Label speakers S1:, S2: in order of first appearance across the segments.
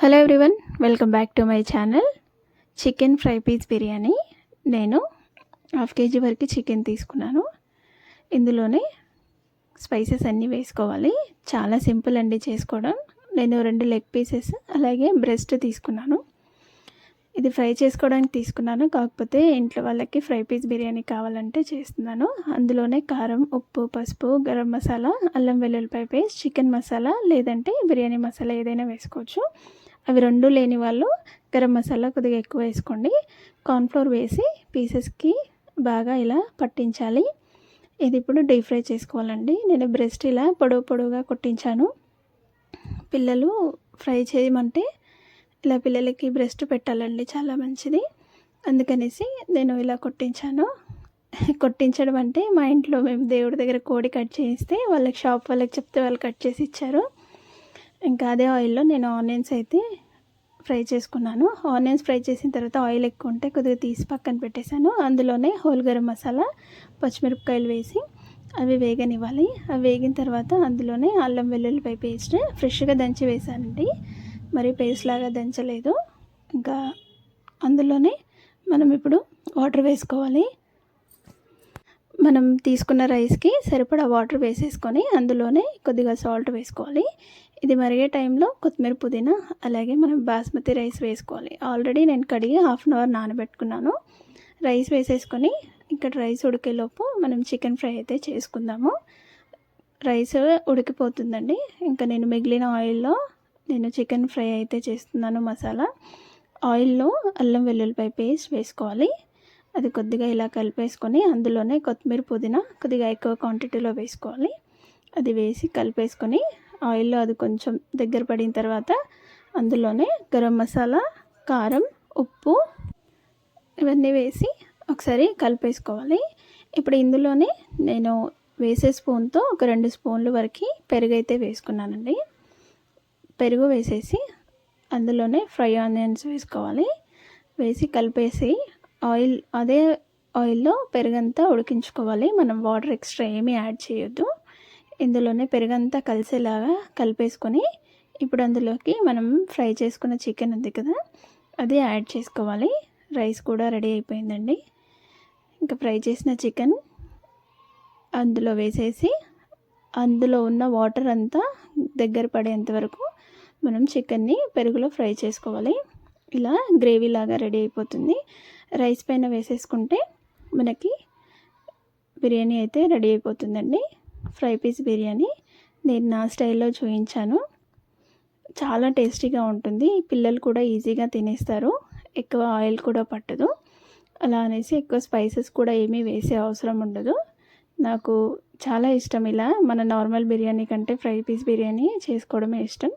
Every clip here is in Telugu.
S1: Hello everyone, welcome back to my channel. Chicken fry piece biryani. నేను హాఫ్ కేజీ వరకు చికెన్ తీసుకున్నాను. ఇందులోనే స్పైసెస్ అన్నీ వేసుకోవాలి. చాలా సింపుల్ అండి చేసుకోవడం. నేను 2 లెగ్ పీసెస్ అలాగే బ్రెస్ట్ తీసుకున్నాను. ఇది ఫ్రై చేసుకోవడానికి తీసుకున్నాను, కాకపోతే ఇంట్లో వాళ్ళకి ఫ్రై పీస్ బిర్యానీ కావాలంటే చేస్తున్నాను. అందులోనే కారం, ఉప్పు, పసుపు, గరం మసాలా, అల్లం వెల్లుల్లిపాయ పేస్ట్, చికెన్ మసాలా లేదంటే బిర్యానీ మసాలా ఏదైనా వేసుకోవచ్చు. అవి 2 లేని వాళ్ళు గరం మసాలా కొద్దిగా ఎక్కువ వేసుకోండి. కార్న్ఫ్లోర్ వేసి పీసెస్కి బాగా ఇలా పట్టించాలి. ఇది ఇప్పుడు డీప్ ఫ్రై చేసుకోవాలండి. నేను బ్రెస్ట్ ఇలా పొడవుగా కొట్టించాను. పిల్లలు ఫ్రై చేయమంటే ఇలా పిల్లలకి బ్రెస్ట్ పెట్టాలండి, చాలా మంచిది. అందుకనేసి నేను ఇలా కొట్టించాను. కొట్టించడం అంటే మా ఇంట్లో మేము దేవుడి దగ్గర కోడి కట్ చేయిస్తే వాళ్ళకి షాప్ వాళ్ళకి చెప్తే వాళ్ళు కట్ చేసి ఇచ్చారు. ఇంకా అదే ఆయిల్లో నేను ఆనియన్స్ అయితే ఫ్రై చేసుకున్నాను. ఆనియన్స్ ఫ్రై చేసిన తర్వాత ఆయిల్ ఎక్కువ ఉంటే కొద్దిగా తీసి పక్కన పెట్టేశాను. అందులోనే హోల్ గరం మసాలా, పచ్చిమిరపకాయలు వేసి అవి వేగనివ్వాలి. అవి వేగిన తర్వాత అందులోనే అల్లం వెల్లుల్లిపాయ పేస్ట్ ఫ్రెష్గా దంచి వేసానండి, మరి పేస్ట్ లాగా దంచలేదు. ఇంకా అందులోనే మనం ఇప్పుడు వాటర్ వేసుకోవాలి. మనం తీసుకున్న రైస్కి సరిపడా వాటర్ వేసేసుకొని అందులోనే కొద్దిగా సాల్ట్ వేసుకోవాలి. ఇది మరిగే టైంలో కొత్తిమీర, పుదీనా అలాగే మనం బాస్మతి రైస్ వేసుకోవాలి. ఆల్రెడీ నేను కడిగి 1/2 అవర్ నానబెట్టుకున్నాను. రైస్ వేసేసుకొని ఇక్కడ రైస్ ఉడికేలోపు మనం చికెన్ ఫ్రై అయితే చేసుకుందాము. రైస్ ఉడికిపోతుందండి. ఇంకా నేను మిగిలిన ఆయిల్లో నేను చికెన్ ఫ్రై అయితే చేస్తున్నాను. మసాలా ఆయిల్లో అల్లం వెల్లుల్లిపాయ పేస్ట్ వేసుకోవాలి. అది కొద్దిగా ఇలా కలిపేసుకొని అందులోనే కొత్తిమీర, పుదీనా కొద్దిగా ఎక్కువ క్వాంటిటీలో వేసుకోవాలి. అది వేసి కలిపేసుకొని ఆయిల్లో అది కొంచెం దగ్గర పడిన తర్వాత అందులోనే గరం మసాలా, కారం, ఉప్పు ఇవన్నీ వేసి ఒకసారి కలిపేసుకోవాలి. ఇప్పుడు ఇందులోనే నేను వేసే స్పూన్తో ఒక 2 స్పూన్లు వరకు పెరుగు అయితే వేసుకున్నానండి. పెరుగు వేసేసి అందులోనే ఫ్రై ఆనియన్స్ వేసుకోవాలి. వేసి కలిపేసి అదే ఆయిల్లో పెరుగంతా ఉడికించుకోవాలి. మనం వాటర్ ఎక్స్ట్రా ఏమీ యాడ్ చేయొద్దు. ఇందులోనే పెరుగంతా కలిసేలాగా కలిపేసుకొని ఇప్పుడు అందులోకి మనం ఫ్రై చేసుకున్న చికెన్ ఉంది కదా, అది యాడ్ చేసుకోవాలి. రైస్ కూడా రెడీ అయిపోయిందండి. ఇంకా ఫ్రై చేసిన చికెన్ అందులో వేసేసి అందులో ఉన్న వాటర్ అంతా దగ్గర పడేంత వరకు మనం చికెన్ని పెరుగులో ఫ్రై చేసుకోవాలి. ఇలా గ్రేవీ లాగా రెడీ అయిపోతుంది. రైస్ పైన వేసేసుకుంటే మనకి బిర్యానీ అయితే రెడీ అయిపోతుందండి. ఫ్రై పీస్ బిర్యానీ నేను నా స్టైల్లో చూపించాను. చాలా టేస్టీగా ఉంటుంది. పిల్లలు కూడా ఈజీగా తినేస్తారు. ఎక్కువ ఆయిల్ కూడా పట్టదు. అలా అనేసి ఎక్కువ స్పైసెస్ కూడా ఏమీ వేసే అవసరం ఉండదు. నాకు చాలా ఇష్టం ఇలా మన నార్మల్ బిర్యానీ కంటే ఫ్రై పీస్ బిర్యానీ చేసుకోవడమే ఇష్టం.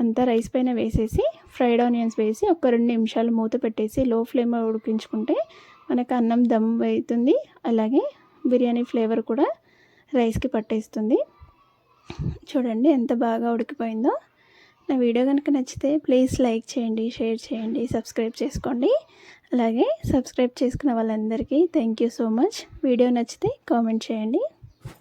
S1: అంతా రైస్ పైన వేసేసి ఫ్రైడ్ ఆనియన్స్ వేసి ఒక 2 నిమిషాలు మూత పెట్టేసి లో ఫ్లేమ్లో ఉడికించుకుంటే మనకు అన్నం దమ్ అవుతుంది. అలాగే బిర్యానీ ఫ్లేవర్ కూడా రైస్కి పట్టేస్తుంది. చూడండి ఎంత బాగా ఉడికిపోయిందో. నా వీడియో కనుక నచ్చితే ప్లీజ్ లైక్ చేయండి, షేర్ చేయండి, సబ్స్క్రైబ్ చేసుకోండి. అలాగే సబ్స్క్రైబ్ చేసుకున్న వాళ్ళందరికీ thank you so much. Video నచ్చితే కామెంట్ చేయండి.